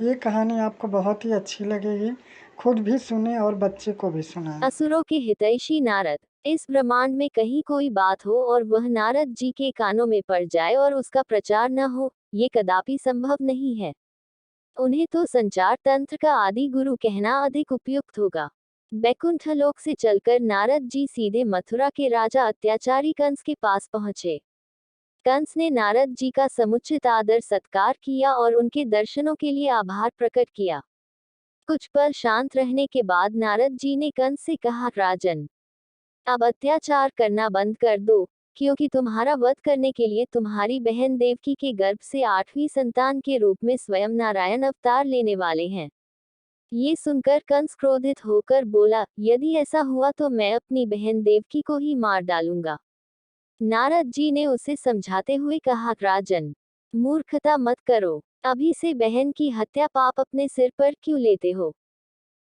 ये कहानी आपको बहुत ही अच्छी लगेगी। खुद भी सुने और बच्चे को भी सुनाएँ। असुरों के हितैषी नारद। इस ब्रह्मांड में कहीं कोई बात हो और वह नारद जी के कानों में पड़ जाए और उसका प्रचार न हो, ये कदापि संभव नहीं है। उन्हें तो संचार तंत्र का आदि गुरु कहना अधिक उपयुक्त होगा। बैकुंठ लोक से चलकर नारद जी सीधे मथुरा के राजा अत्याचारी कंस के पास पहुंचे। कंस ने नारद जी का समुचित आदर सत्कार किया और उनके दर्शनों के लिए आभार प्रकट किया। कुछ पल शांत रहने के बाद नारद जी ने कंस से कहा, राजन, अब अत्याचार करना बंद कर दो, क्योंकि तुम्हारा वध करने के लिए तुम्हारी बहन देवकी के गर्भ से 8वीं संतान के रूप में स्वयं नारायण अवतार लेने वाले हैं। ये सुनकर कंस क्रोधित होकर बोला, यदि ऐसा हुआ तो मैं अपनी बहन देवकी को ही मार डालूंगा। नारद जी ने उसे समझाते हुए कहा, राजन, मूर्खता मत करो। अभी से बहन की हत्या पाप अपने सिर पर क्यों लेते हो?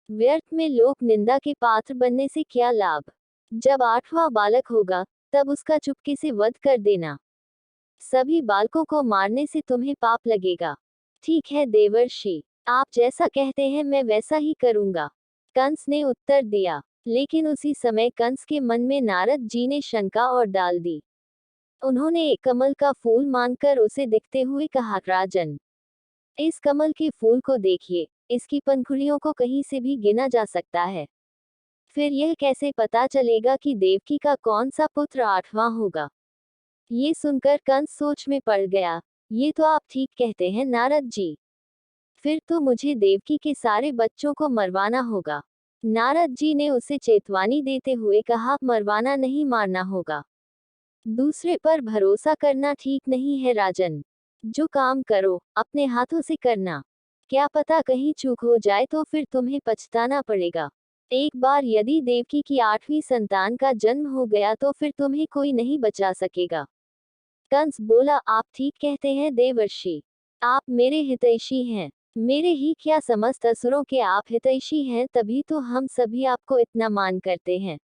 व्यर्थ में लोक निंदा के पात्र बनने से क्या लाभ? जब 8वां बालक होगा, तब उसका चुपके से वध कर देना। सभी बालकों को मारने से तुम्हें पाप लगेगा। ठीक है देवर्षि, आप जैसा कहते हैं मैं वैसा ही करूंगा, कंस ने उत्तर दिया। लेकिन उसी समय कंस के मन में नारद जी ने शंका और डाल दी। उन्होंने एक कमल का फूल मानकर उसे दिखते हुए कहा, राजन, इस कमल के फूल को देखिए, इसकी पंखुड़ियों को कहीं से भी गिना जा सकता है। फिर यह कैसे पता चलेगा कि देवकी का कौन सा पुत्र 8वां होगा? ये सुनकर कंस सोच में पड़ गया। ये तो आप ठीक कहते हैं नारद जी। फिर तो मुझे देवकी के सारे बच्चों को मरवाना होगा। नारद जी ने उसे चेतावनी देते हुए कहा, मरवाना नहीं, मारना होगा। दूसरे पर भरोसा करना ठीक नहीं है राजन। जो काम करो, अपने हाथों से करना। क्या पता कहीं चूक हो जाए तो फिर तुम्हें पछताना पड़ेगा। एक बार यदि देवकी की 8वीं संतान का जन्म हो गया तो फिर तुम्हें कोई नहीं बचा सकेगा। कंस बोला, आप ठीक कहते हैं देवर्षि। आप मेरे हितैषी हैं। मेरे ही क्या, समस्त असुरों के आप हितैषी हैं, तभी तो हम सभी आपको इतना मान करते हैं।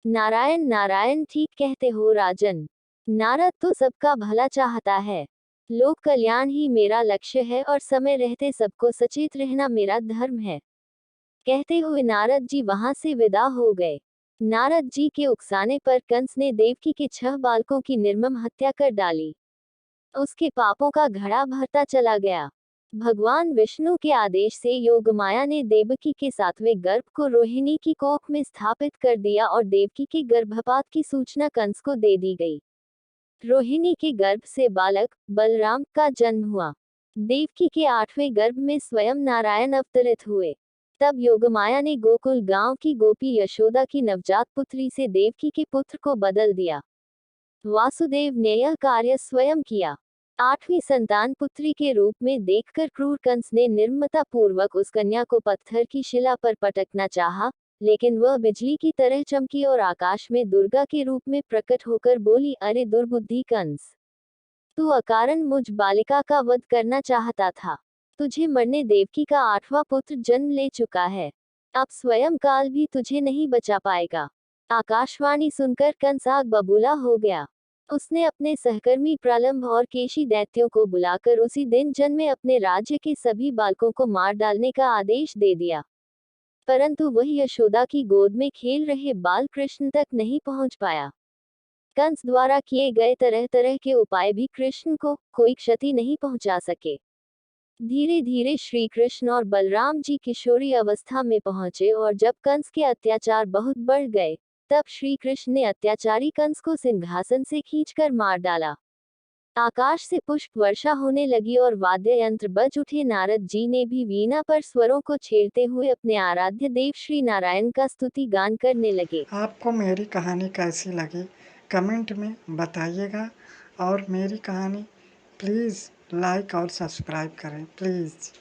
नारायण नारायण, ठीक कहते हो राजन। नारद तो सबका भला चाहता है। लोक कल्याण ही मेरा लक्ष्य है और समय रहते सबको सचेत रहना मेरा धर्म है। कहते हुए नारद जी वहां से विदा हो गए। नारद जी के उकसाने पर कंस ने देवकी के 6 बालकों की निर्मम हत्या कर डाली। उसके पापों का घड़ा भरता चला गया। भगवान विष्णु के आदेश से योगमाया ने देवकी के 7वें गर्भ को रोहिणी की कोख में स्थापित कर दिया और देवकी के गर्भपात की सूचना कंस को दे दी गई। रोहिणी के गर्भ से बालक बलराम का जन्म हुआ। देवकी के 8वें गर्भ में स्वयं नारायण अवतरित हुए। तब योगमाया ने गोकुल गांव की गोपी यशोदा की नवजात पुत्री से देवकी के पुत्र को बदल दिया। वासुदेव ने यह कार्य स्वयं किया। 8वीं संतान पुत्री के रूप में देखकर क्रूर कंस ने निर्ममता पूर्वक उस कन्या को पत्थर की शिला पर पटकना चाहा, लेकिन वह बिजली की तरह चमकी और आकाश में दुर्गा के रूप में प्रकट होकर बोली, अरे दुर्बुद्धि कंस, तू अकारण मुझ बालिका का वध करना चाहता था। तुझे मरने देवकी का 8वां पुत्र जन्म ले चुका है। अब स्वयं काल भी तुझे नहीं बचा पाएगा। आकाशवाणी सुनकर कंस आग बबूला हो गया। उसने अपने सहकर्मी प्रलंब और केशी दैत्यों को बुलाकर उसी दिन जन्मे अपने राज्य के सभी बालकों को मार डालने का आदेश दे दिया। परंतु वह यशोदा की गोद में खेल रहे बाल कृष्ण तक नहीं पहुंच पाया। कंस द्वारा किए गए तरह तरह के उपाय भी कृष्ण को कोई क्षति नहीं पहुंचा सके। धीरे धीरे श्री कृष्ण और बलराम जी किशोरी अवस्था में पहुंचे और जब कंस के अत्याचार बहुत बढ़ गए, तब श्री कृष्ण ने अत्याचारी कंस को सिंहासन से खींचकर मार डाला। आकाश से पुष्प वर्षा होने लगी और वाद्य यंत्र बज उठे। नारद जी ने भी वीणा पर स्वरों को छेड़ते हुए अपने आराध्य देव श्री नारायण का स्तुति गान करने लगे। आपको मेरी कहानी कैसी लगी कमेंट में बताइएगा और मेरी कहानी प्लीज़ लाइक और सब्सक्राइब करें प्लीज़।